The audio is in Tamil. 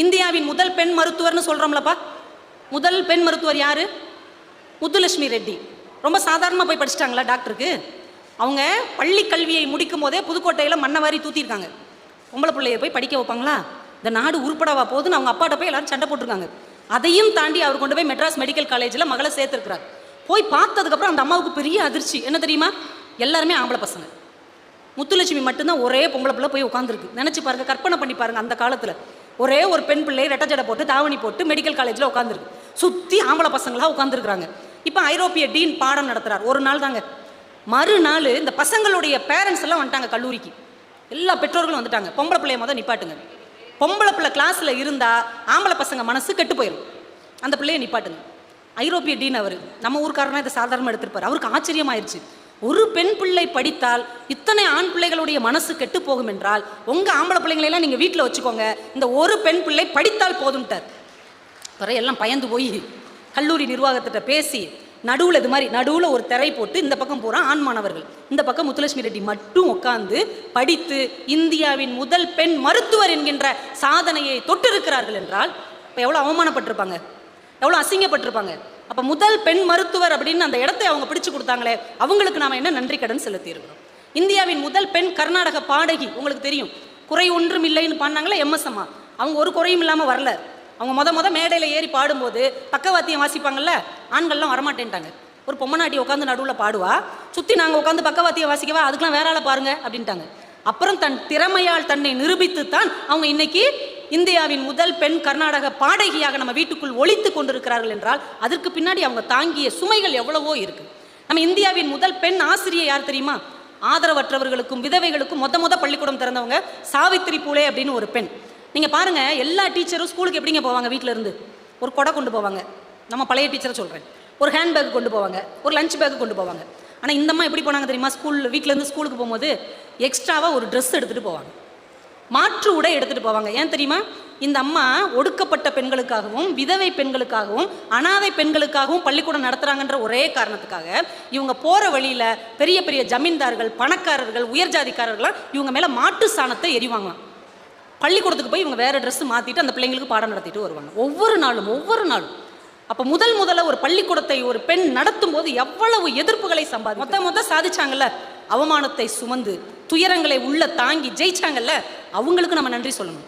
இந்தியாவின் முதல் பெண் மருத்துவர்னு சொல்கிறோம்லப்பா. முதல் பெண் மருத்துவர் யார்? முத்துலட்சுமி ரெட்டி. ரொம்ப சாதாரணமாக போய் படிச்சிட்டாங்களா டாக்டருக்கு? அவங்க பள்ளி கல்வியை முடிக்கும் போதே புதுக்கோட்டையில் மண்ணை வாரி தூத்திருக்காங்க. பொம்பளை பிள்ளைய போய் படிக்க வைப்பாங்களா? இந்த நாடு உருப்படவா போகுதுன்னு அவங்க அப்பாட்ட போய் எல்லாரும் சண்டை போட்டிருக்காங்க. அதையும் தாண்டி அவர் கொண்டு போய் மெட்ராஸ் மெடிக்கல் காலேஜில் மகளை சேர்த்துருக்கிறார். போய் பார்த்ததுக்கப்புறம் அந்த அம்மாவுக்கு பெரிய அதிர்ச்சி. என்ன தெரியுமா? எல்லாருமே ஆம்பளை பசங்க. முத்துலட்சுமி மட்டும்தான் ஒரே பொம்பளை பிள்ளை போய் உட்காந்துருக்கு. நினச்சி பாருங்க, கற்பனை பண்ணி பாருங்க. அந்த காலத்தில் ஒரே ஒரு பெண் பிள்ளை ரெட்டச்சடை போட்டு தாவணி போட்டு மெடிக்கல் காலேஜில் உட்காந்துருக்கு. சுற்றி ஆம்பளை பசங்களாக உட்காந்துருக்குறாங்க. இப்போ ஐரோப்பிய டீன் பாடம் நடத்துகிறார். ஒரு நாள் தாங்க. மறுநாள் இந்த பசங்களுடைய பேரண்ட்ஸ் எல்லாம் வந்துட்டாங்க கல்லூரிக்கு. எல்லா பெற்றோர்களும் வந்துட்டாங்க. பொம்பளை பிள்ளைய முதல் நிப்பாட்டுங்க. பொம்பளை பிள்ளை கிளாஸில் இருந்தால் ஆம்பளை பசங்க மனசு கெட்டு போயிடும். அந்த பிள்ளையை நிப்பாட்டுங்க. ஐரோப்பிய டீன் அவர். நம்ம ஊருக்காரனா இதை சாதாரணமாக எடுத்துருப்பார். அவருக்கு ஆச்சரியமாயிருச்சு. ஒரு பெண் பிள்ளை படித்தால் இத்தனை ஆண் பிள்ளைகளுடைய மனசு கெட்டு போகும் என்றால் உங்கள் ஆம்பளை பிள்ளைங்களெல்லாம் நீங்கள் வீட்டில் வச்சுக்கோங்க, இந்த ஒரு பெண் பிள்ளை படித்தால் போதும்ட்டார். பிறகு எல்லாம் பயந்து போய் கல்லூரி நிர்வாகத்திட்ட பேசி நடுவில் இது மாதிரி நடுவில் ஒரு திரை போட்டு இந்த பக்கம் போகிறான் ஆண் மாணவர்கள், இந்த பக்கம் முத்துலட்சுமி ரெட்டி மட்டும் உட்காந்து படித்து இந்தியாவின் முதல் பெண் மருத்துவர் என்கின்ற சாதனையை தொட்டிருக்கிறார்கள் என்றால் இப்போ எவ்வளோ அவமானப்பட்டிருப்பாங்க, எவ்வளோ அசிங்கப்பட்டிருப்பாங்க. அப்போ முதல் பெண் மருத்துவர் அப்படின்னு அந்த இடத்தை அவங்க பிடிச்சு கொடுத்தாங்களே, அவங்களுக்கு நாம் என்ன நன்றி கடன் செலுத்தியிருக்கிறோம். இந்தியாவின் முதல் பெண் கர்நாடக பாடகி, உங்களுக்கு தெரியும், குறை ஒன்றும் இல்லைன்னு பாடினாங்களே எம்எஸ் அம்மா. அவங்க ஒரு குறையும் இல்லாமல் வரல. அவங்க முத மேடையில் ஏறி பாடும்போது பக்கவாத்தியம் வாசிப்பாங்கல்ல, ஆண்கள்லாம் வரமாட்டேன்ட்டாங்க. ஒரு பொம்மநாட்டி உட்காந்து நடுவில் பாடுவா, சுற்றி நாங்கள் உட்காந்து பக்கவாத்தியம் வாசிக்கவா, அதுக்கெலாம் வேற ஆளை பாருங்க அப்படின்ட்டாங்க. அப்புறம் தன் திறமையால் தன்னை நிரூபித்து தான் அவங்க இன்னைக்கு இந்தியாவின் முதல் பெண் கர்நாடக பாடகியாக நம்ம வீட்டுக்குள் ஒழித்து கொண்டிருக்கிறார்கள் என்றால் அதற்கு பின்னாடி அவங்க தாங்கிய சுமைகள் எவ்வளவோ இருக்கு. நம்ம இந்தியாவின் முதல் பெண் ஆசிரியர் யார் தெரியுமா? ஆதரவற்றவர்களுக்கும் விதவைகளுக்கும் மொத பள்ளிக்கூடம் திறந்தவங்க சாவித்திரி பூலே அப்படின்னு ஒரு பெண். நீங்கள் பாருங்கள், எல்லா டீச்சரும் ஸ்கூலுக்கு எப்படிங்க போவாங்க? வீட்டில் இருந்து ஒரு கொடை கொண்டு போவாங்க. நம்ம பழைய டீச்சரை சொல்கிறேன். ஒரு ஹேண்ட் பேக் கொண்டு போவாங்க, ஒரு லஞ்ச் பேக் கொண்டு போவாங்க. ஆனால் இந்த அம்மா எப்படி போனாங்க தெரியுமா? வீட்டிலேருந்து ஸ்கூலுக்கு போகும்போது எக்ஸ்ட்ராவாக ஒரு ட்ரெஸ் எடுத்துகிட்டு போவாங்க, மாற்று உடை எடுத்துகிட்டு போவாங்க. ஏன் தெரியுமா? இந்த அம்மா ஒடுக்கப்பட்ட பெண்களுக்காகவும் விதவை பெண்களுக்காகவும் அனாதை பெண்களுக்காகவும் பள்ளிக்கூடம் நடத்துகிறாங்கன்ற ஒரே காரணத்துக்காக இவங்க போகிற வழியில் பெரிய பெரிய ஜமீன்தார்கள், பணக்காரர்கள், உயர் ஜாதிக்காரர்கள்லாம் இவங்க மேலே மாட்டு சாணத்தை எரிவாங்களாம். பள்ளிக்கூடத்துக்கு போய் இவங்க வேறு ட்ரெஸ்ஸு மாற்றிட்டு அந்த பிள்ளைங்களுக்கு பாடம் நடத்திட்டு வருவாங்க ஒவ்வொரு நாளும். அப்போ முதல்ல ஒரு பள்ளிக்கூடத்தை ஒரு பெண் நடத்தும் போது எவ்வளவு எதிர்ப்புகளை மொத்த சாதிச்சாங்கல்ல, அவமானத்தை சுமந்து துயரங்களை உள்ள தாங்கி ஜெயிச்சாங்கல்ல, அவங்களுக்கு நம்ம நன்றி சொல்லணும்.